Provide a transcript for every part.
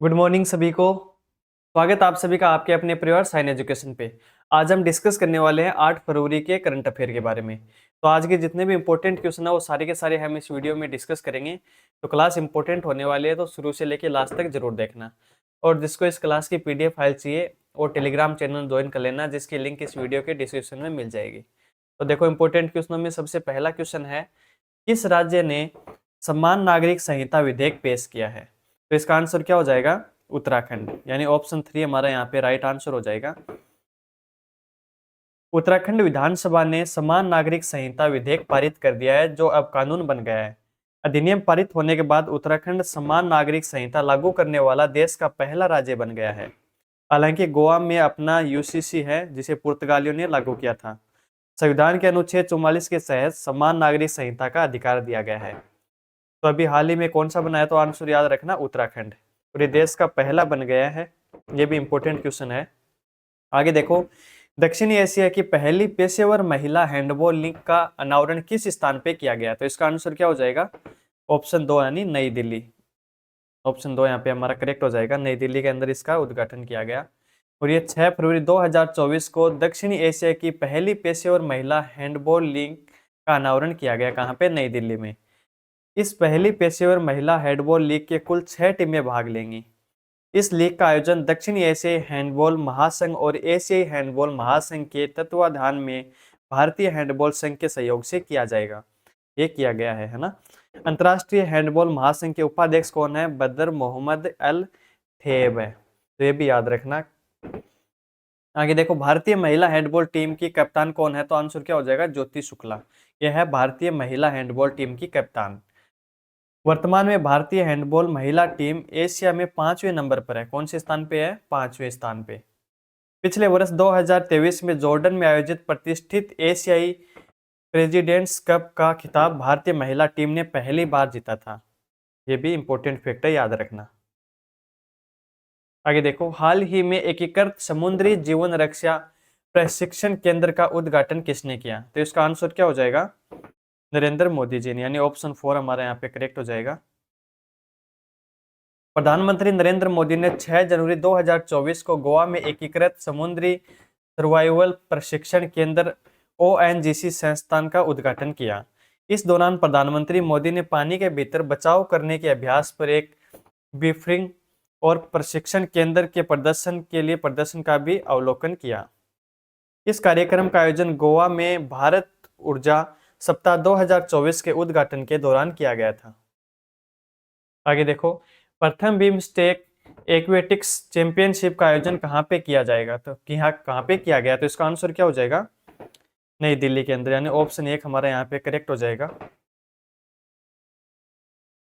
Good morning सभी को। स्वागत आप सभी का आपके अपने परिवार साइन एजुकेशन पे। आज हम डिस्कस करने वाले हैं 8 फरवरी के करंट अफेयर के बारे में। तो आज के जितने भी इंपॉर्टेंट क्वेश्चन है वो सारे के सारे हम इस वीडियो में डिस्कस करेंगे। तो क्लास इंपॉर्टेंट होने वाली है, तो शुरू से लेकर लास्ट तक जरूर देखना। और जिसको इस क्लास की PDF फाइल चाहिए वो टेलीग्राम चैनल ज्वाइन कर लेना, जिसकी लिंक इस वीडियो के डिस्क्रिप्शन में मिल जाएगी। तो देखो इंपॉर्टेंट क्वेश्चनों में सबसे पहला क्वेश्चन है, किस राज्य ने समान नागरिक संहिता विधेयक पेश किया है? तो इसका आंसर क्या हो जाएगा? उत्तराखंड, यानी ऑप्शन 3 हमारा यहाँ पे राइट आंसर हो जाएगा। उत्तराखंड विधानसभा ने समान नागरिक संहिता विधेयक पारित कर दिया है, जो अब कानून बन गया है। अधिनियम पारित होने के बाद उत्तराखंड समान नागरिक संहिता लागू करने वाला देश का पहला राज्य बन गया है। हालांकि गोवा में अपना यूसीसी है, जिसे पुर्तगालियों ने लागू किया था। संविधान के अनुच्छेद 44 के तहत समान नागरिक संहिता का अधिकार दिया गया है। तो अभी हाल ही में कौन सा बना है? तो आंसर याद रखना, उत्तराखंड। और ये देश का पहला बन गया है। ये भी इंपॉर्टेंट क्वेश्चन है। आगे देखो, दक्षिणी एशिया की पहली पेशेवर महिला हैंडबॉल लीग का अनावरण किस स्थान पे किया गया? तो इसका आंसर क्या हो जाएगा? ऑप्शन 2 यानी नई दिल्ली। ऑप्शन 2 यहाँ पे हमारा करेक्ट हो जाएगा। नई दिल्ली के अंदर इसका उद्घाटन किया गया। और ये 6 फरवरी 2024 को दक्षिणी एशिया की पहली पेशेवर महिला हैंडबॉल लीग का अनावरण किया गया। कहाँ पे? नई दिल्ली में। इस पहली पेशेवर महिला हैंडबॉल लीग के कुल 6 टीमें भाग लेंगी। इस लीग का आयोजन दक्षिणी एशियाई हैंडबॉल महासंघ और एशियाई हैंडबॉल महासंघ के तत्वाधान में भारतीय हैंडबॉल संघ के सहयोग से किया जाएगा। ये किया गया है ना। अंतर्राष्ट्रीय हैंडबॉल महासंघ के उपाध्यक्ष कौन है? बदर मोहम्मद अल थेब है। तो ये भी याद रखना। आगे देखो, भारतीय महिला हैंडबॉल टीम की कप्तान कौन है? तो आंसर क्या हो जाएगा? ज्योति शुक्ला। यह है भारतीय महिला हैंडबॉल टीम की कप्तान। वर्तमान में भारतीय हैंडबॉल महिला टीम एशिया में 5वें नंबर पर है। कौन से स्थान पे है? 5वें स्थान पे। पिछले वर्ष 2023 में जॉर्डन में आयोजित प्रतिष्ठित एशियाई प्रेसिडेंट्स कप का खिताब भारतीय महिला टीम ने पहली बार जीता था। ये भी इंपॉर्टेंट फैक्ट है, याद रखना। आगे देखो, हाल ही में एकीकृत समुद्री जीवन रक्षा प्रशिक्षण केंद्र का उद्घाटन किसने किया? तो इसका आंसर क्या हो जाएगा? नरेंद्र मोदी जी ने, यानी ऑप्शन 4 हमारा यहाँ पे करेक्ट हो जाएगा। प्रधानमंत्री नरेंद्र मोदी ने 6 जनवरी 2024 को गोवा में एकीकृत समुद्री सर्वाइवल प्रशिक्षण केंद्र ONGC संस्थान का उद्घाटन किया। इस दौरान प्रधानमंत्री मोदी ने पानी के भीतर बचाव करने के अभ्यास पर एक ब्रीफिंग और प्रशिक्षण केंद्र के प्रदर्शन का भी अवलोकन किया। इस कार्यक्रम का आयोजन गोवा में भारत ऊर्जा सप्ताह 2024 के उद्घाटन के दौरान किया गया था। आगे देखो, प्रथम बिम्स्टेक एक्वेटिक्स चैंपियनशिप का आयोजन कहाँ पे किया जाएगा? तो कहाँ पे किया गया? तो इसका आंसर क्या हो जाएगा? नई दिल्ली के अंदर, यानी ऑप्शन 1 हमारा यहाँ पे करेक्ट हो जाएगा।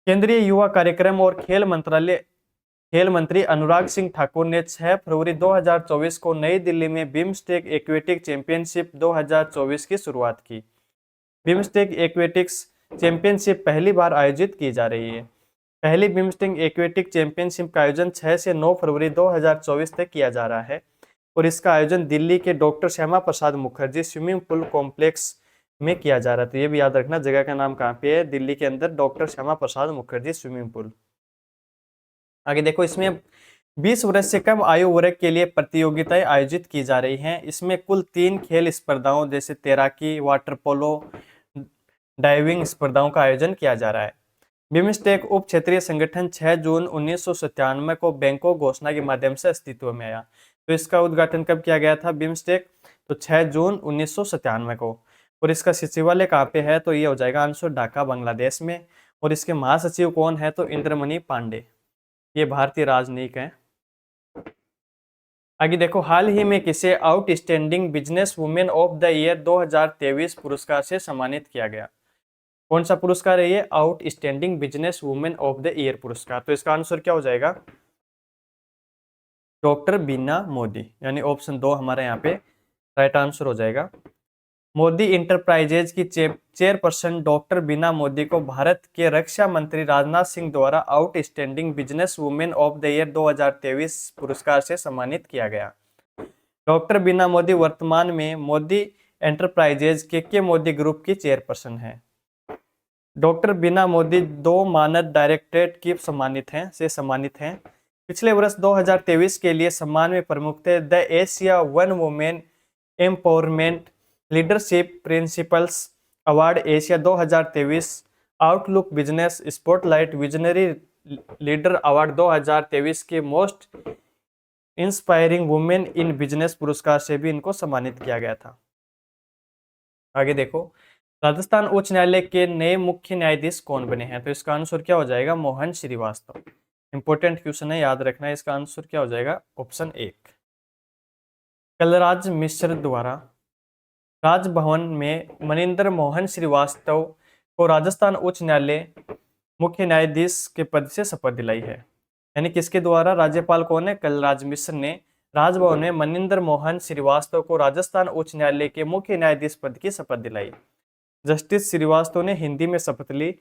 केंद्रीय युवा कार्यक्रम और खेल मंत्री अनुराग सिंह ठाकुर ने 6 फरवरी 2024 को नई दिल्ली में बिम्स्टेक एक्वेटिक चैंपियनशिप 2024 की शुरुआत की। बिम्स्टेक एक्वेटिक्स चैंपियनशिप पहली बार आयोजित की जा रही है। पहली बिम्स्टेक एक्वेटिक चैंपियनशिप का आयोजन 6 से 9 फरवरी 2024 तक किया जा रहा है और इसका आयोजन दिल्ली के doctor Shyama Prasad Mukherjee swimming pool complex में किया जा रहा था। ये भी याद रखना, जगह का नाम कहाँ पे है? दिल्ली के अंदर doctor Shyama Prasad Mukherjee swimming pool. आगे देखो, इसमें 20 वर्ष से कम आयु वर्ग के लिए प्रतियोगिताएं आयोजित की जा रही हैं। इसमें कुल 3 खेल स्पर्धाओं जैसे तैराकी, वाटर पोलो, डाइविंग स्पर्धाओं का आयोजन किया जा रहा है। बिम्स्टेक उप क्षेत्रीय संगठन 6 जून 1997 को बैंकॉक घोषणा के माध्यम से अस्तित्व में आया। तो इसका उद्घाटन कब किया गया था? बिम्स्टेक तो 6 जून 1997 को। और इसका सचिवालय कहाँ पे है? तो ये हो जाएगा आंसर ढाका, बांग्लादेश में। और इसके महासचिव कौन है? तो इंद्रमणि पांडे। ये भारतीय राजनयिक है। आगे देखो, हाल ही में किसे outstanding business women of the year 2023 पुरस्कार से सम्मानित किया गया? कौन सा पुरस्कार है ये? Outstanding business women of the year पुरस्कार। तो इसका आंसर क्या हो जाएगा? डॉक्टर बीना मोदी, यानी ऑप्शन 2 हमारे यहाँ पे राइट आंसर हो जाएगा। मोदी इंटरप्राइजेज की चेयरपर्सन डॉक्टर बीना मोदी को भारत के रक्षा मंत्री राजनाथ सिंह द्वारा outstanding business women of the year 2023 पुरस्कार से सम्मानित किया गया। डॉक्टर बीना मोदी वर्तमान में मोदी एंटरप्राइजेज के मोदी ग्रुप की चेयरपर्सन है। डॉक्टर बीना मोदी 2 मानद डायरेक्टरेट की सम्मानित हैं। पिछले वर्ष 2023 के लिए सम्मान में प्रमुख थे the Asia one women empowerment leadership principles award Asia 2023, outlook business spotlight visionary leader award 2023 के most inspiring women in business पुरस्कार से भी इनको सम्मानित किया गया था। आगे देखो, राजस्थान उच्च न्यायालय के नए मुख्य न्यायाधीश कौन बने हैं? तो इसका आंसर क्या हो जाएगा? मोहन श्रीवास्तव। इंपॉर्टेंट क्वेश्चन है, याद रखना है। इसका आंसर क्या हो जाएगा? ऑप्शन 1। कलराज मिश्र द्वारा राजभवन में मनिंदर मोहन श्रीवास्तव को राजस्थान उच्च न्यायालय मुख्य न्यायाधीश के पद से शपथ दिलाई है। यानी किसके द्वारा? राज्यपाल कौन है? कलराज मिश्र ने राजभवन में मनिंदर मोहन श्रीवास्तव को राजस्थान उच्च न्यायालय के मुख्य न्यायाधीश पद की शपथ दिलाई। जस्टिस श्रीवास्तव ने हिंदी में शपथ ली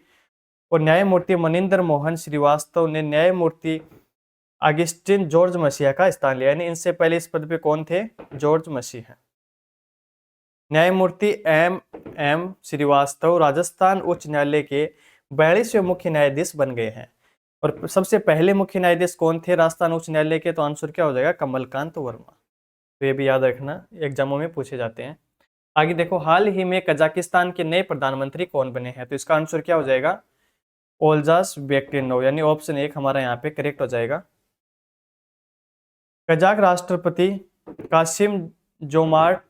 और न्यायमूर्ति मनिंदर मोहन श्रीवास्तव ने न्यायमूर्ति अगस्टिन जॉर्ज मसीहा का स्थान लिया। यानी इनसे पहले इस पद पे कौन थे? जॉर्ज मसीहा। न्यायमूर्ति एम श्रीवास्तव राजस्थान उच्च न्यायालय के 42वें मुख्य न्यायाधीश बन गए हैं। और सबसे पहले मुख्य न्यायाधीश कौन थे राजस्थान उच्च न्यायालय के? तो आंसर क्या हो जाएगा? कमलकांत वर्मा। तो ये भी याद रखना, एग्जामों में पूछे जाते हैं। आगे देखो, हाल ही में कजाकिस्तान के नए प्रधानमंत्री कौन बने हैं? तो इसका आंसर क्या हो जाएगा? ओल्जास बेक्टिनोव। यानी ऑप्शन 1 हमारा यहाँ पे करेक्ट हो जाएगा। कजाक राष्ट्रपति कासिम जोमार्ट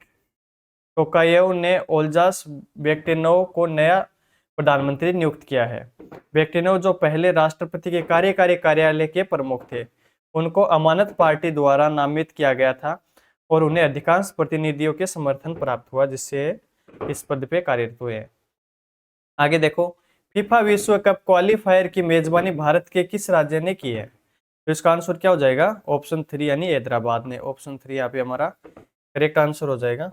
टोकायेव ने ओल्जास बेक्टिनोव को नया प्रधानमंत्री नियुक्त किया है। बेक्टिनोव जो पहले राष्ट्रपति के कार्यकारी कार्यालय के प्रमुख थे, उनको अमानत पार्टी द्वारा नामित किया गया था और उन्हें अधिकांश प्रतिनिधियों के समर्थन प्राप्त हुआ, जिससे इस पद पे कार्यरत हुए। आगे देखो, फीफा विश्व कप क्वालिफायर की मेजबानी भारत के किस राज्य ने की है? तो इसका आंसर क्या हो जाएगा? ऑप्शन 3 यानी हैदराबाद ने। ऑप्शन 3 यहाँ पे हमारा करेक्ट आंसर हो जाएगा।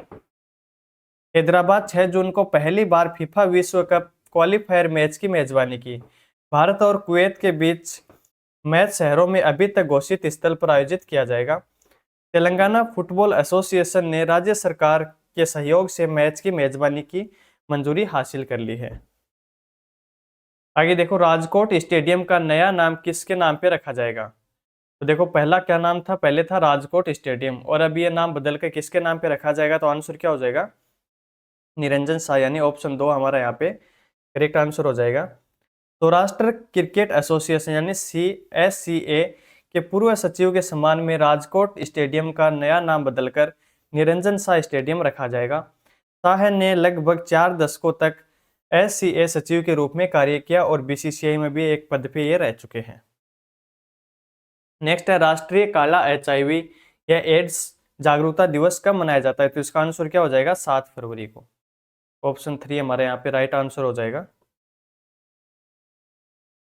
हैदराबाद 6 जून को पहली बार फीफा विश्व कप क्वालिफायर मैच की मेजबानी की। भारत और कुवैत के बीच मैच शहरों में अभी तक घोषित स्थल पर आयोजित किया जाएगा। तेलंगाना फुटबॉल एसोसिएशन ने राज्य सरकार के सहयोग से मैच की मेजबानी की मंजूरी हासिल कर ली है। आगे देखो, राजकोट स्टेडियम का नया नाम किसके नाम पे रखा जाएगा? तो देखो, पहला क्या नाम था? पहले था राजकोट स्टेडियम और अब ये नाम बदल कर किसके नाम पे रखा जाएगा? तो आंसर क्या हो जाएगा? निरंजन शाह। यानी ऑप्शन 2 हमारा यहाँ पे करेक्ट आंसर हो जाएगा। सौराष्ट्र क्रिकेट एसोसिएशन यानी CSCA के पूर्व सचिव के सम्मान में राजकोट स्टेडियम का नया नाम बदलकर निरंजन शाह स्टेडियम रखा जाएगा। शाह ने लगभग 4 दशकों तक SCA सचिव के रूप में कार्य किया और BCCI में भी एक पद पे ये रह चुके हैं। नेक्स्ट है, राष्ट्रीय काला HIV या एड्स जागरूकता दिवस कब मनाया जाता है? तो इसका आंसर क्या हो जाएगा? 7 फरवरी को। ऑप्शन 3 हमारे यहाँ पे राइट आंसर हो जाएगा।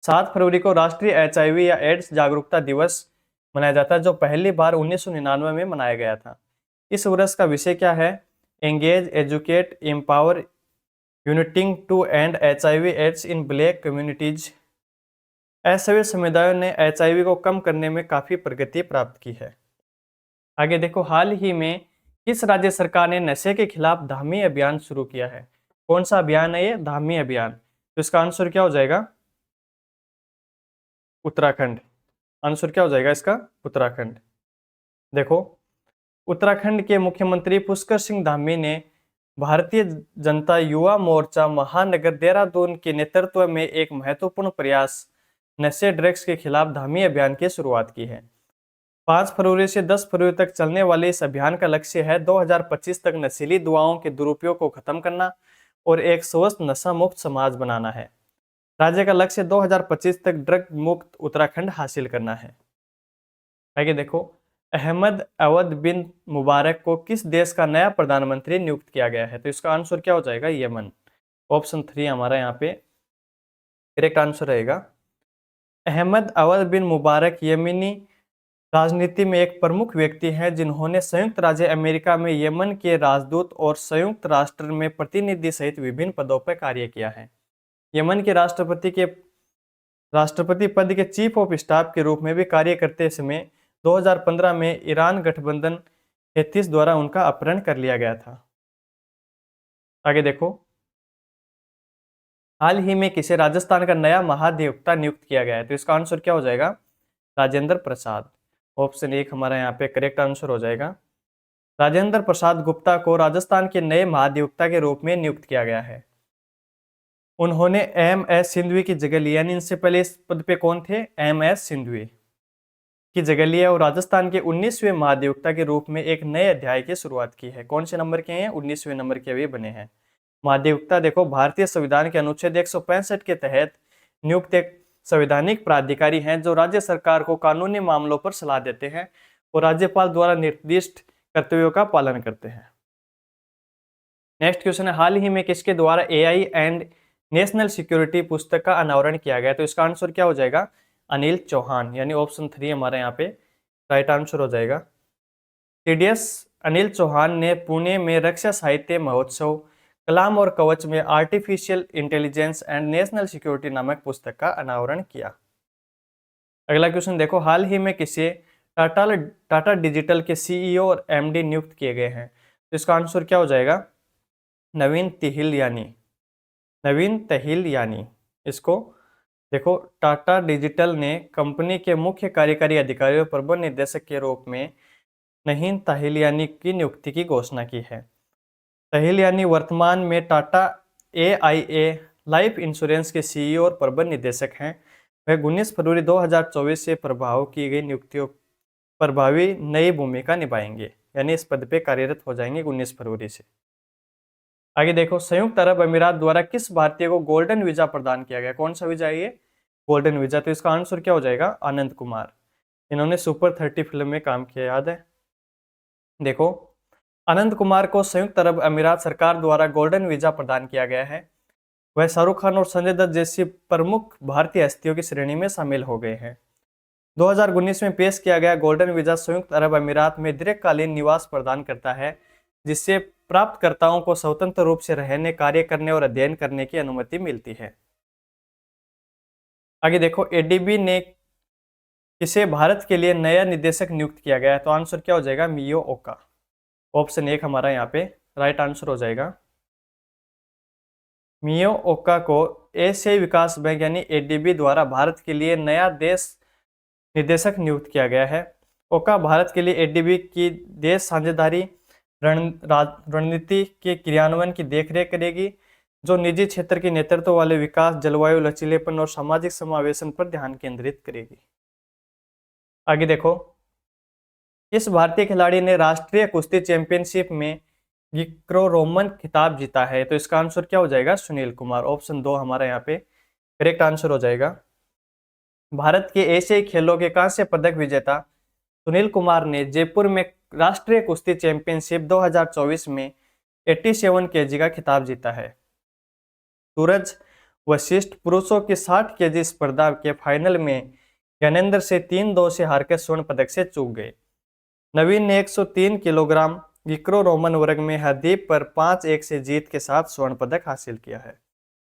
7 फरवरी को राष्ट्रीय HIV या एड्स जागरूकता दिवस मनाया जाता है, जो पहली बार 1999 में मनाया गया था। इस वर्ष का विषय क्या है? Engage, educate, empower, uniting to end HIV AIDS in black communities. सभी समुदायों ने HIV को कम करने में काफी प्रगति प्राप्त की है। आगे देखो, हाल ही में किस राज्य सरकार ने नशे के खिलाफ धामी अभियान शुरू किया है? कौन सा अभियान है ये? धामी अभियान। तो इसका आंसर क्या हो जाएगा? उत्तराखंड। आंसर क्या हो जाएगा इसका? उत्तराखंड। देखो, उत्तराखंड के मुख्यमंत्री पुष्कर सिंह धामी ने भारतीय जनता युवा मोर्चा महानगर देहरादून के नेतृत्व में एक महत्वपूर्ण प्रयास नशे ड्रग्स के खिलाफ धामी अभियान की शुरुआत की है। 5 फरवरी से 10 फरवरी तक चलने वाले इस अभियान का लक्ष्य है 2025 तक नशीली दवाओं के दुरुपयोग को खत्म करना और एक स्वस्थ नशा मुक्त समाज बनाना है। राज्य का लक्ष्य 2025 तक ड्रग मुक्त उत्तराखंड हासिल करना है। आगे देखो, अहमद अवद बिन मुबारक को किस देश का नया प्रधानमंत्री नियुक्त किया गया है? तो इसका आंसर क्या हो जाएगा? यमन। ऑप्शन 3 हमारा यहाँ पे करेक्ट आंसर रहेगा। अहमद अवद बिन मुबारक यमनी राजनीति में एक प्रमुख व्यक्ति हैं, जिन्होंने संयुक्त राज्य अमेरिका में यमन के राजदूत और संयुक्त राष्ट्र में प्रतिनिधि सहित विभिन्न पदों पर कार्य किया है। यमन के राष्ट्रपति पद के चीफ ऑफ स्टाफ के रूप में भी कार्य करते समय 2015 में ईरान गठबंधन हेथिस द्वारा उनका अपहरण कर लिया गया था। आगे देखो, हाल ही में किसे राजस्थान का नया महाधिवक्ता नियुक्त किया गया है? तो इसका आंसर क्या हो जाएगा? राजेंद्र प्रसाद। ऑप्शन 1 हमारा यहाँ पे करेक्ट आंसर हो जाएगा। राजेंद्र प्रसाद गुप्ता को राजस्थान के नए महाधिवक्ता के रूप में नियुक्त किया गया है। उन्होंने एम एस सिंधवी की जगह ली, यानी इनसे पहले इस पद पे कौन थे? एम एस सिंधवी की जगह लिया और राजस्थान के 19वें महाधिवक्ता के रूप में एक नए अध्याय की शुरुआत की है। कौन से नंबर के हैं? 19वें नंबर के अभी बने हैं। महाधिवक्ता देखो भारतीय संविधान के अनुच्छेद 165 के तहत नियुक्त एक संवैधानिक प्राधिकारी हैं जो राज्य सरकार को कानूनी मामलों पर सलाह देते हैं और राज्यपाल द्वारा निर्दिष्ट कर्तव्यों का पालन करते हैं। नेक्स्ट क्वेश्चन है, हाल ही में किसके द्वारा एआई एंड नेशनल सिक्योरिटी पुस्तक का अनावरण किया गया? तो इसका आंसर क्या हो जाएगा? अनिल चौहान, यानी ऑप्शन 3 हमारे यहाँ पे राइट आंसर हो जाएगा। सीडीएस अनिल चौहान ने पुणे में रक्षा साहित्य महोत्सव कलाम और कवच में artificial intelligence and national security नामक पुस्तक का अनावरण किया। अगला क्वेश्चन देखो, हाल ही में किसे टाटा डिजिटल के सीईओ और एमडी नियुक्त किए गए हैं? तो इसका आंसर क्या हो जाएगा? नवीन तिहिल यानी। इसको देखो, टाटा डिजिटल ने कंपनी के मुख्य कार्यकारी अधिकारी और प्रबंध निदेशक के रूप में नवीन तहिलियानी की नियुक्ति की घोषणा की है। तहिलियानी वर्तमान में टाटा एआईए लाइफ इंश्योरेंस के सीईओ और प्रबंध निदेशक हैं। वह 19 फरवरी 2024 से प्रभाव की गई नियुक्तियों प्रभावी नई भूमिका निभाएंगे, यानी इस पद पे कार्यरत हो जाएंगे 19 फरवरी से। आगे देखो, संयुक्त अरब अमीरात द्वारा किस भारतीय को गोल्डन वीजा प्रदान किया गया? कौन सा वीजा है ये? Golden visa. तो इसका आंसर क्या हो जाएगा? आनंद कुमार। इन्होंने सुपर 30 फिल्म में काम किया, याद है? देखो, आनंद कुमार को संयुक्त अरब अमीरात सरकार द्वारा गोल्डन वीजा प्रदान किया गया है। वह शाहरुख खान और संजय दत्त जैसी प्रमुख भारतीय हस्तियों की श्रेणी में शामिल हो गए हैं। 2019 में पेश किया गया गोल्डन वीजा संयुक्त अरब अमीरात में दीर्घकालीन निवास प्रदान करता है, जिससे प्राप्तकर्ताओं को स्वतंत्र रूप से रहने, कार्य करने और अध्ययन करने की अनुमति मिलती है। आगे देखो, एडीबी ने किसे भारत के लिए नया निदेशक नियुक्त किया गया है? तो आंसर क्या हो जाएगा? मियो ओका। ऑप्शन 1 हमारा यहाँ पे राइट आंसर हो जाएगा। मियो ओका को एशियाई विकास बैंक यानी एडीबी द्वारा भारत के लिए नया देश निदेशक नियुक्त किया गया है। ओका भारत के लिए एडीबी की देश साझेदारी रणनीति के क्रियान्वयन की देखरेख करेगी, जो निजी क्षेत्र के नेतृत्व वाले विकास, जलवायु लचीलेपन और सामाजिक समावेशन पर ध्यान केंद्रित करेगी। आगे देखो, इस भारतीय खिलाड़ी ने राष्ट्रीय कुश्ती चैंपियनशिप में ग्रीको रोमन खिताब जीता है? तो इसका आंसर क्या हो जाएगा? सुनील कुमार। ऑप्शन 2 हमारा यहाँ पे करेक्ट आंसर हो जाएगा। भारत के एशियाई खेलों के कांस्य पदक विजेता सुनील कुमार ने जयपुर में राष्ट्रीय कुश्ती चैंपियनशिप 2024 में 87 केजी का खिताब जीता है। सूरज वशिष्ठ पुरुषों की 60 केजी स्पर्धा के फाइनल में ज्ञानेंद्र से 3-2 से हारकर स्वर्ण पदक से चूक गए। नवीन ने 103 किलोग्राम ग्रीको रोमन वर्ग में हरदीप पर 5-1 से जीत के साथ स्वर्ण पदक हासिल किया है।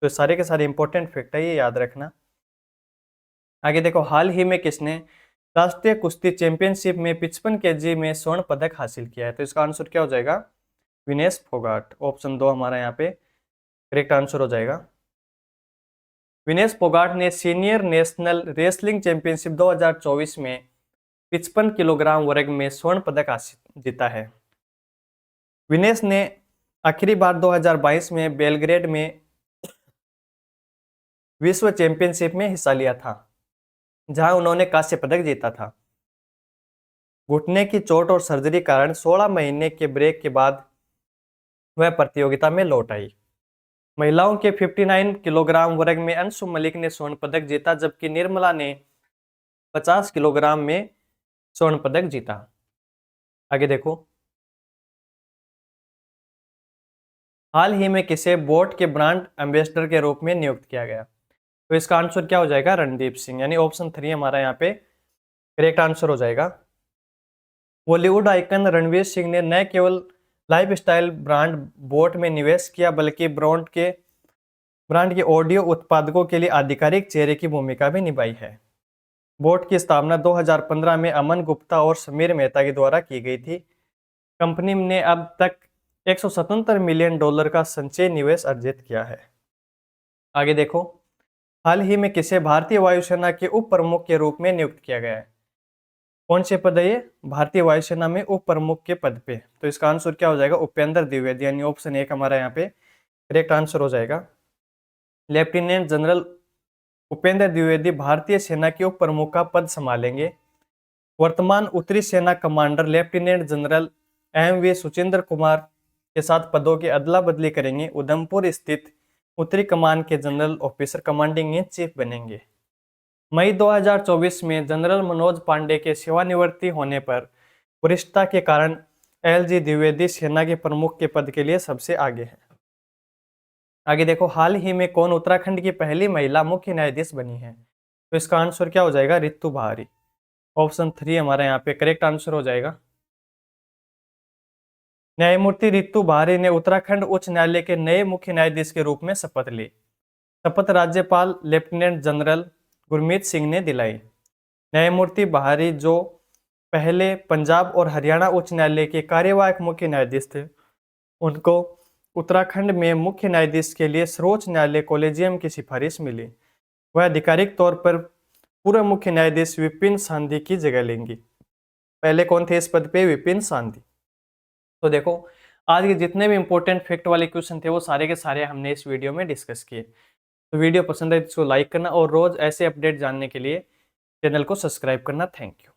तो सारे के सारे इंपॉर्टेंट फैक्ट है, ये याद रखना। आगे देखो, हाल ही में किसने राष्ट्रीय कुश्ती चैंपियनशिप में 55 केजी में स्वर्ण पदक हासिल किया है? तो इसका आंसर क्या हो जाएगा? विनेश फोगाट। ऑप्शन 2 हमारा यहाँ पे करेक्ट आंसर हो जाएगा। विनेश फोगाट ने सीनियर नेशनल रेसलिंग चैंपियनशिप 2024 में 55 किलोग्राम वर्ग में स्वर्ण पदक जीता है। विनेश ने आखिरी बार 2022 में बेलग्रेड में विश्व चैंपियनशिप में हिस्सा लिया था, जहां उन्होंने कांस्य पदक जीता था। घुटने की चोट और सर्जरी कारण 16 महीने के ब्रेक के बाद वह प्रतियोगिता में लौट आई। महिलाओं के 59 किलोग्राम वर्ग में अंशु मलिक ने स्वर्ण पदक जीता, जबकि निर्मला ने 50 किलोग्राम में स्वर्ण पदक जीता। आगे देखो, हाल ही में किसे बोट के ब्रांड एम्बेसडर के रूप में नियुक्त किया गया? तो इसका आंसर क्या हो जाएगा? रणदीप सिंह, यानी ऑप्शन 3 हमारा यहाँ पे करेक्ट आंसर हो जाएगा। बॉलीवुड आइकन रणवीर सिंह ने न केवल लाइफस्टाइल ब्रांड बोट में निवेश किया, बल्कि ब्रांड के ऑडियो उत्पादकों के लिए आधिकारिक चेहरे की भूमिका भी निभाई है। बोट की स्थापना 2015 में अमन गुप्ता और समीर मेहता के द्वारा की गई थी। कंपनी ने अब तक $177 मिलियन का संचयी निवेश अर्जित किया है। आगे देखो, हाल ही में किसे भारतीय वायुसेना के उप प्रमुख के रूप में नियुक्त किया गया है? कौन से पद है ये? भारतीय वायुसेना में उप प्रमुख के पद पे। तो इसका आंसर क्या हो जाएगा? उपेंद्र द्विवेदी, यानी ऑप्शन 1 हमारा यहाँ पे करेक्ट आंसर हो जाएगा। लेफ्टिनेंट जनरल उपेंद्र द्विवेदी भारतीय सेना के उप प्रमुख का पद संभालेंगे। वर्तमान उत्तरी सेना commander lieutenant general MV. Suchindra Kumar के साथ पदों की अदला बदली करेंगे। उधमपुर स्थित उत्तरी कमान के general officer commanding in chief बनेंगे। मई 2024 में जनरल मनोज पांडे के सेवानिवृत्ति होने पर वरिष्ठता के कारण एल.जी. द्विवेदी सेना के प्रमुख के पद के लिए सबसे आगे है। आगे देखो, हाल ही में कौन उत्तराखंड की पहली महिला मुख्य न्यायाधीश बनी है? तो इसका आंसर क्या हो जाएगा? रितु बहारी। ऑप्शन 3 हमारा यहाँ पे करेक्ट आंसर हो जाएगा। न्यायमूर्ति रितु बहारी ने उत्तराखंड उच्च न्यायालय के नए मुख्य न्यायाधीश के रूप में शपथ ली। शपथ राज्यपाल लेफ्टिनेंट जनरल गुरमीत सिंह ने दिलाई। न्यायमूर्ति बहारी जो पहले पंजाब और हरियाणा उच्च न्यायालय के कार्यवाहक मुख्य न्यायाधीश थे, उनको उत्तराखंड में मुख्य न्यायाधीश के लिए सर्वोच्च न्यायालय कॉलेजियम की सिफारिश मिली। वह आधिकारिक तौर पर पूर्व मुख्य न्यायाधीश विपिन सांधी की जगह लेंगी। पहले कौन थे इस पद पे? विपिन सांधी। तो देखो, आज के जितने भी इंपॉर्टेंट फैक्ट वाले क्वेश्चन थे वो सारे के सारे हमने इस वीडियो में डिस्कस किए। तो वीडियो पसंद है तो इसको लाइक करना और रोज ऐसे अपडेट जानने के लिए चैनल को सब्सक्राइब करना। Thank you.